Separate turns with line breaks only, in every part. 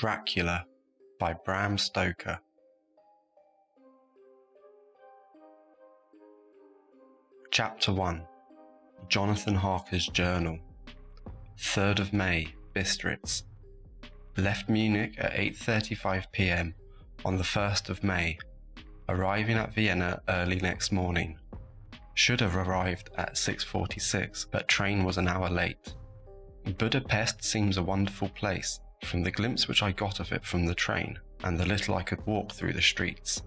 Dracula by Bram Stoker. Chapter 1. Jonathan Harker's Journal. 3rd of May, Bistritz. Left Munich at 8:35 p.m. on the 1st of May, arriving at Vienna early next morning. Should have arrived at 6:46, but train was an hour late. Budapest seems a wonderful place, from the glimpse which I got of it from the train, and the little I could walk through the streets.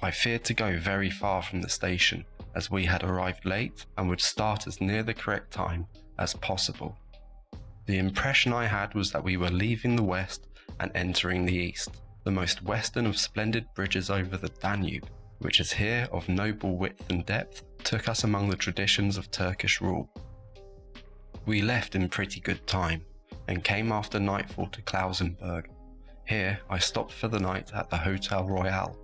I feared to go very far from the station, as we had arrived late and would start as near the correct time as possible. The impression I had was that we were leaving the west and entering the east, the most western of splendid bridges over the Danube, which is here of noble width and depth, took us among the traditions of Turkish rule. We left in pretty good time, and came after nightfall to Klausenburg. Here I stopped for the night at the Hotel Royal.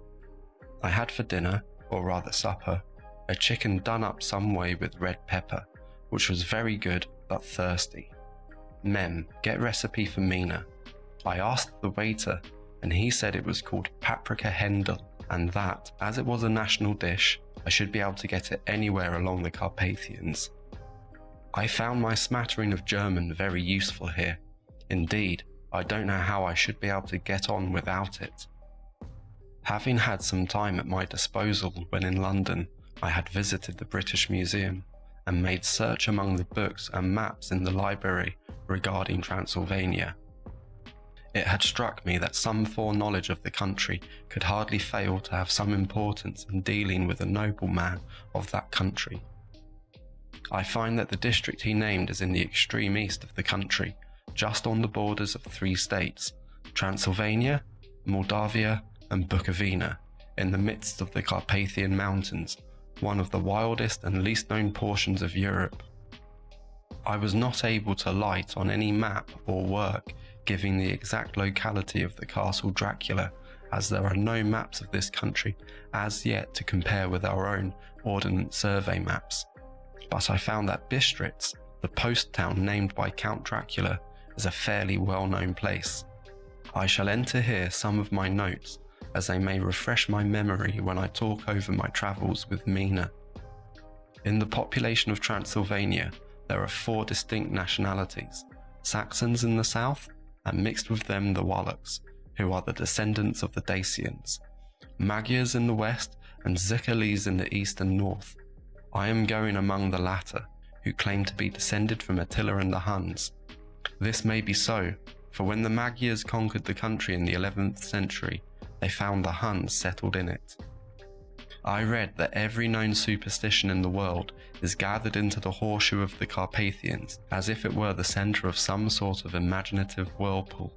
I had for dinner, or rather supper, a chicken done up some way with red pepper, which was very good but thirsty. Mem, get recipe for Mina. I asked the waiter, and he said it was called paprika hendel, and that, as it was a national dish, I should be able to get it anywhere along the Carpathians. I found my smattering of German very useful here. Indeed, I don't know how I should be able to get on without it. Having had some time at my disposal when in London, I had visited the British Museum and made search among the books and maps in the library regarding Transylvania. It had struck me that some foreknowledge of the country could hardly fail to have some importance in dealing with a nobleman of that country. I find that the district he named is in the extreme east of the country, just on the borders of 3 states, Transylvania, Moldavia and Bukovina, in the midst of the Carpathian Mountains, one of the wildest and least known portions of Europe. I was not able to light on any map or work giving the exact locality of the castle Dracula, as there are no maps of this country as yet to compare with our own Ordnance Survey maps. But I found that Bistritz, the post town named by Count Dracula, is a fairly well-known place. I shall enter here some of my notes, as they may refresh my memory when I talk over my travels with Mina. In the population of Transylvania, there are 4 distinct nationalities: Saxons in the south, and mixed with them the Wallachs, who are the descendants of the Dacians, Magyars in the west, and Zickerles in the east and north. I am going among the latter, who claim to be descended from Attila and the Huns. This may be so, for when the Magyars conquered the country in the 11th century, they found the Huns settled in it. I read that every known superstition in the world is gathered into the horseshoe of the Carpathians, as if it were the centre of some sort of imaginative whirlpool.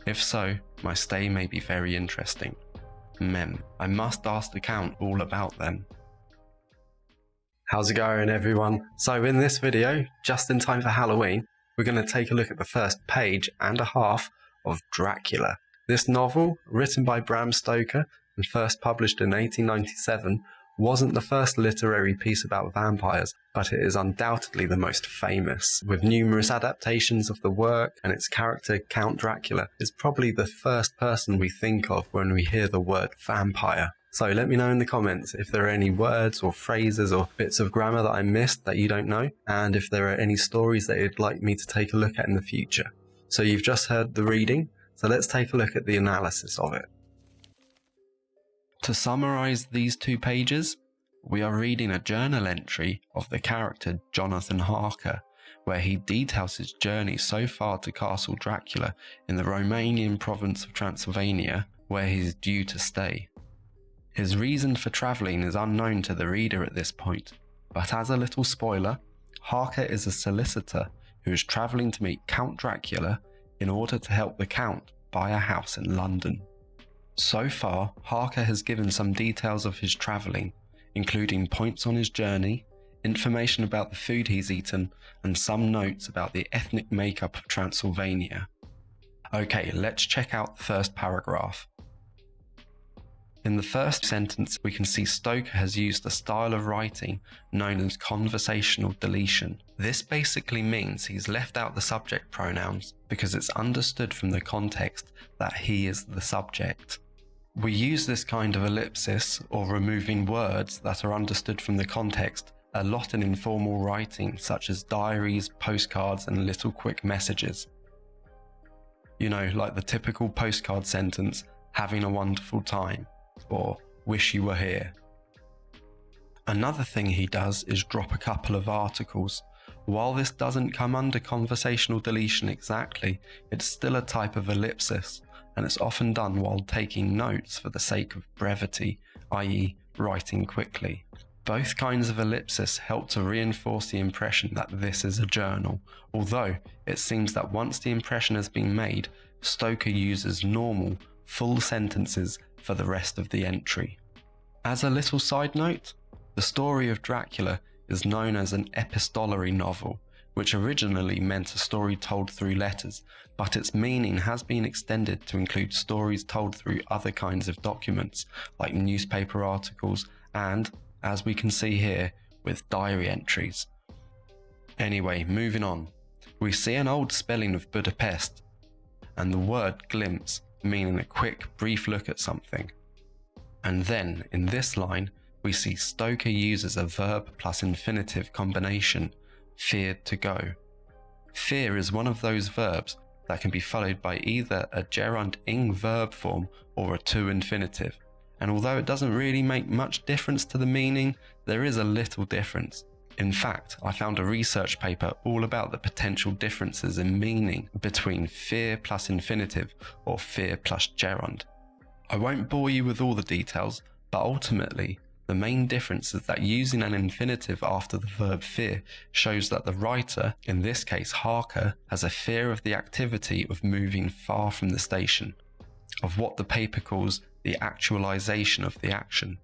If so, my stay may be very interesting. Mem, I must ask the Count all about them. How's it going, everyone? So in this video, just in time for Halloween, we're going to take a look at the first page and a half of Dracula. This novel, written by Bram Stoker and first published in 1897, wasn't the first literary piece about vampires, but it is undoubtedly the most famous. With numerous adaptations of the work, and its character, Count Dracula, is probably the first person we think of when we hear the word vampire. So let me know in the comments if there are any words or phrases or bits of grammar that I missed that you don't know, and if there are any stories that you'd like me to take a look at in the future. So you've just heard the reading, so let's take a look at the analysis of it. To summarize these 2 pages, we are reading a journal entry of the character Jonathan Harker, where he details his journey so far to Castle Dracula in the Romanian province of Transylvania, where he is due to stay. His reason for travelling is unknown to the reader at this point, but as a little spoiler, Harker is a solicitor who is travelling to meet Count Dracula in order to help the Count buy a house in London. So far, Harker has given some details of his travelling, including points on his journey, information about the food he's eaten, and some notes about the ethnic makeup of Transylvania. Okay, let's check out the first paragraph. In the first sentence, we can see Stoker has used a style of writing known as conversational deletion. This basically means he's left out the subject pronouns because it's understood from the context that he is the subject. We use this kind of ellipsis, or removing words that are understood from the context, a lot in informal writing such as diaries, postcards, and little quick messages. You know, like the typical postcard sentence, "having a wonderful time," or "wish you were here." Another thing he does is drop a couple of articles. While this doesn't come under conversational deletion exactly, it's still a type of ellipsis, and it's often done while taking notes for the sake of brevity, i.e. writing quickly. Both kinds of ellipsis help to reinforce the impression that this is a journal, although it seems that once the impression has been made, Stoker uses normal, full sentences for the rest of the entry. As a little side note, the story of Dracula is known as an epistolary novel, which originally meant a story told through letters, but its meaning has been extended to include stories told through other kinds of documents, like newspaper articles and, as we can see here, with diary entries. Anyway, moving on. We see an old spelling of Budapest, and the word glimpse, meaning a quick, brief look at something. And then, in this line, we see Stoker uses a verb plus infinitive combination, feared to go. Fear is one of those verbs that can be followed by either a gerund ing verb form or a to infinitive, and although it doesn't really make much difference to the meaning, there is a little difference. In fact, I found a research paper all about the potential differences in meaning between fear plus infinitive or fear plus gerund. I won't bore you with all the details, but ultimately, the main difference is that using an infinitive after the verb fear shows that the writer, in this case Harker, has a fear of the activity of moving far from the station, of what the paper calls the actualization of the action.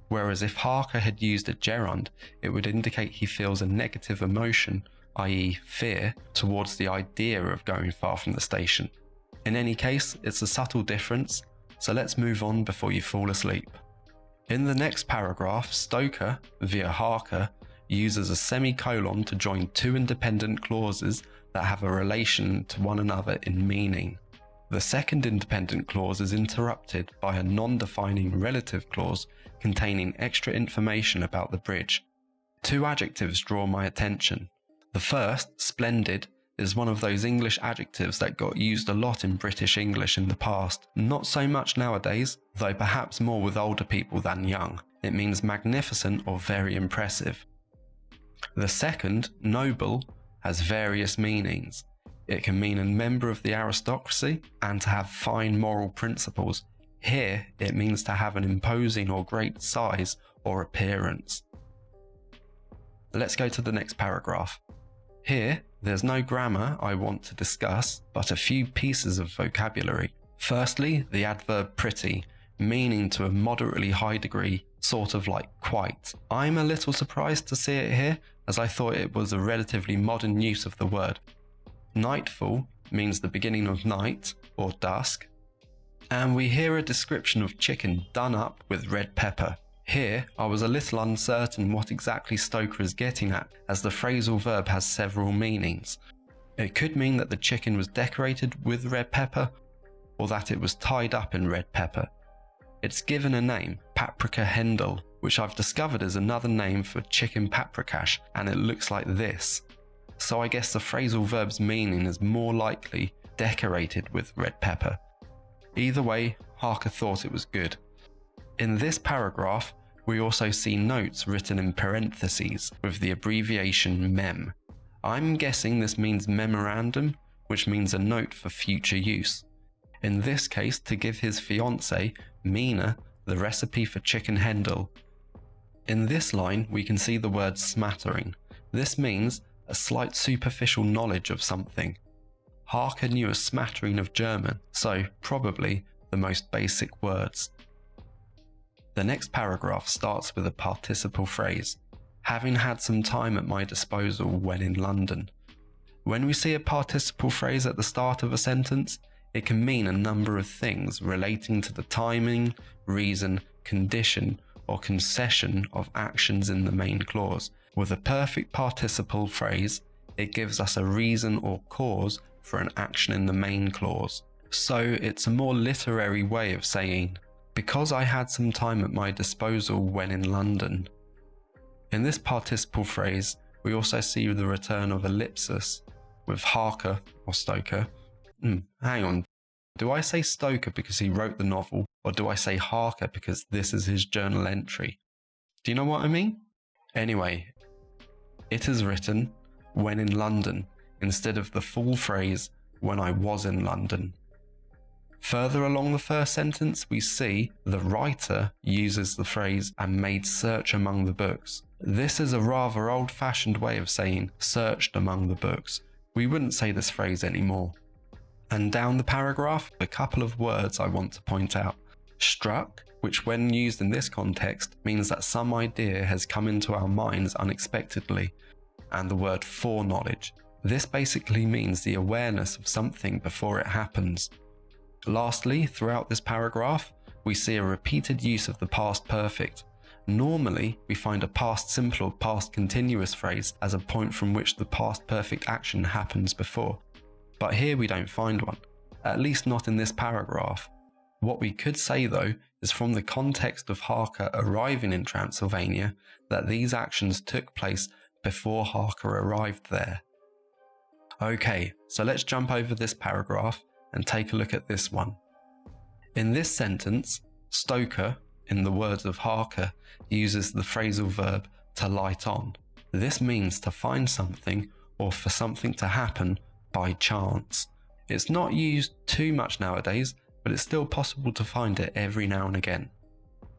Whereas if Harker had used a gerund, it would indicate he feels a negative emotion, i.e. fear, towards the idea of going far from the station. In any case, it's a subtle difference, so let's move on before you fall asleep. In the next paragraph, Stoker, via Harker, uses a semicolon to join two independent clauses that have a relation to one another in meaning. The second independent clause is interrupted by a non-defining relative clause containing extra information about the bridge. Two adjectives draw my attention. The first, splendid, is one of those English adjectives that got used a lot in British English in the past. Not so much nowadays, though perhaps more with older people than young. It means magnificent or very impressive. The second, noble, has various meanings. It can mean a member of the aristocracy and to have fine moral principles. Here, it means to have an imposing or great size or appearance. Let's go to the next paragraph. Here, there's no grammar I want to discuss, but a few pieces of vocabulary. Firstly, the adverb pretty, meaning to a moderately high degree, sort of like quite. I'm a little surprised to see it here, as I thought it was a relatively modern use of the word. Nightfall means the beginning of night, or dusk. And we hear a description of chicken done up with red pepper. Here, I was a little uncertain what exactly Stoker is getting at, as the phrasal verb has several meanings. It could mean that the chicken was decorated with red pepper, or that it was tied up in red pepper. It's given a name, paprika hendel, which I've discovered is another name for chicken paprikash, and it looks like this. So I guess the phrasal verb's meaning is more likely decorated with red pepper. Either way, Harker thought it was good. In this paragraph, we also see notes written in parentheses with the abbreviation mem. I'm guessing this means memorandum, which means a note for future use. In this case, to give his fiancée, Mina, the recipe for chicken hendel. In this line, we can see the word smattering. This means a slight superficial knowledge of something. Harker knew a smattering of German, so probably the most basic words. The next paragraph starts with a participle phrase, having had some time at my disposal when in London. When we see a participle phrase at the start of a sentence, It can mean a number of things relating to the timing, reason, condition, or concession of actions in the main clause. With a perfect participle phrase, it gives us a reason or cause for an action in the main clause. So it's a more literary way of saying, because I had some time at my disposal when in London. In this participle phrase, we also see the return of ellipsis with Harker or Stoker. Hang on, do I say Stoker because he wrote the novel, or do I say Harker because this is his journal entry? Do you know what I mean? Anyway, it is written when in London instead of the full phrase when I was in London. Further along the first sentence, we see the writer uses the phrase and made search among the books. This is a rather old-fashioned way of saying searched among the books. We wouldn't say this phrase anymore. And down the paragraph, a couple of words I want to point out. Struck, which when used in this context means that some idea has come into our minds unexpectedly, and the word foreknowledge. This basically means the awareness of something before it happens. Lastly, throughout this paragraph, we see a repeated use of the past perfect. Normally, we find a past simple or past continuous phrase as a point from which the past perfect action happens before. But here we don't find one, at least not in this paragraph. What we could say though is from the context of Harker arriving in Transylvania that these actions took place before Harker arrived there. Okay, so let's jump over this paragraph and take a look at this one. In this sentence, Stoker, in the words of Harker, uses the phrasal verb to light on. This means to find something or for something to happen by chance. It's not used too much nowadays, but it's still possible to find it every now and again.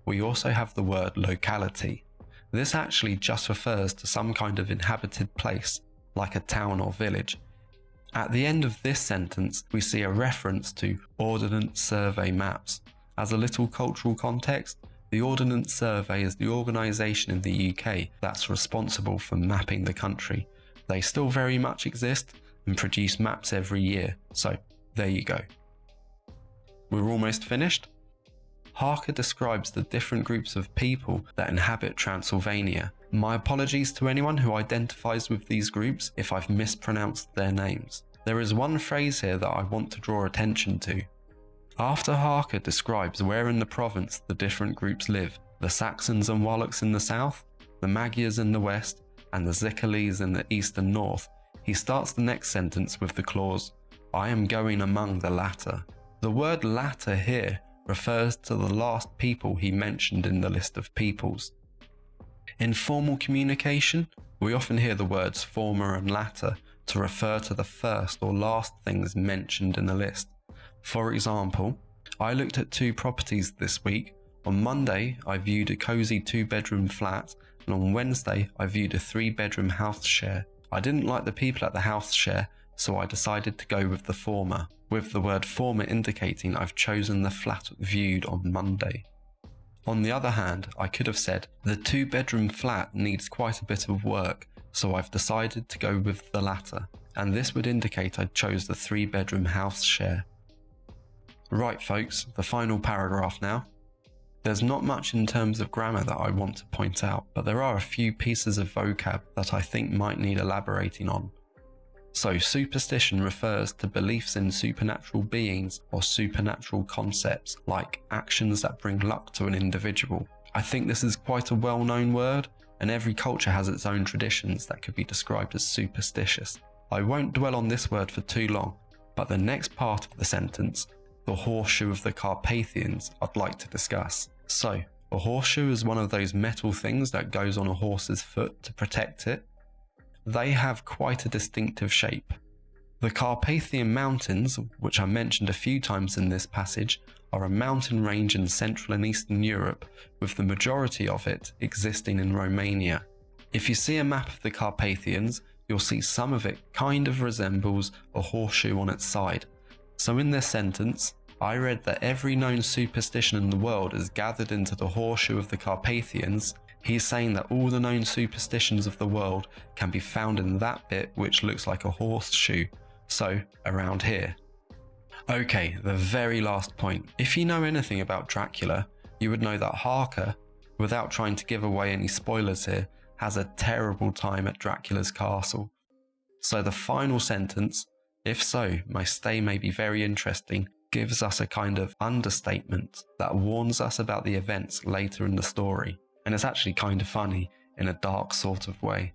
We also have the word locality. This actually just refers to some kind of inhabited place, like a town or village. At the end of this sentence, we see a reference to Ordnance Survey maps. As a little cultural context, the Ordnance Survey is the organisation in the UK that's responsible for mapping the country. They still very much exist and produce maps every year, so there you go. We're almost finished. Harker describes the different groups of people that inhabit Transylvania. My apologies to anyone who identifies with these groups if I've mispronounced their names. There is one phrase here that I want to draw attention to. After Harker describes where in the province the different groups live, the Saxons and Wallachs in the south, the Magyars in the west, and the Zickerlees in the east and north, he starts the next sentence with the clause, I am going among the latter. The word latter here refers to the last people he mentioned in the list of peoples. In formal communication, we often hear the words former and latter to refer to the first or last things mentioned in a list. For example, I looked at 2 properties this week. On Monday, I viewed a cosy 2-bedroom flat, and on Wednesday, I viewed a 3-bedroom house share. I didn't like the people at the house share, so I decided to go with the former, with the word former indicating I've chosen the flat viewed on Monday. On the other hand, I could have said, the 2-bedroom flat needs quite a bit of work, so I've decided to go with the latter, and this would indicate I chose the 3-bedroom house share. Right folks, the final paragraph now. There's not much in terms of grammar that I want to point out, but there are a few pieces of vocab that I think might need elaborating on. So superstition refers to beliefs in supernatural beings or supernatural concepts, like actions that bring luck to an individual. I think this is quite a well-known word, and every culture has its own traditions that could be described as superstitious. I won't dwell on this word for too long, but the next part of the sentence, the horseshoe of the Carpathians, I'd like to discuss. So, a horseshoe is one of those metal things that goes on a horse's foot to protect it. They have quite a distinctive shape. The Carpathian Mountains, which are mentioned a few times in this passage, are a mountain range in Central and Eastern Europe, with the majority of it existing in Romania. If you see a map of the Carpathians, you'll see some of it kind of resembles a horseshoe on its side. So in this sentence, I read that every known superstition in the world is gathered into the horseshoe of the Carpathians. He's saying that all the known superstitions of the world can be found in that bit which looks like a horseshoe, so around here. Okay, the very last point. If you know anything about Dracula, you would know that Harker, without trying to give away any spoilers here, has a terrible time at Dracula's castle. So the final sentence, "If so, my stay may be very interesting," gives us a kind of understatement that warns us about the events later in the story. And it's actually kind of funny in a dark sort of way.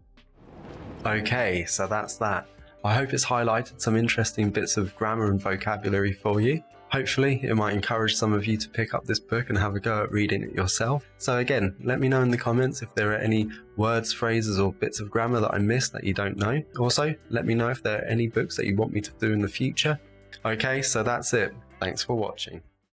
Okay, so that's that. I hope it's highlighted some interesting bits of grammar and vocabulary for you. Hopefully, it might encourage some of you to pick up this book and have a go at reading it yourself. So again, let me know in the comments if there are any words, phrases, or bits of grammar that I missed that you don't know. Also, let me know if there are any books that you want me to do in the future. Okay, so that's it. Thanks for watching.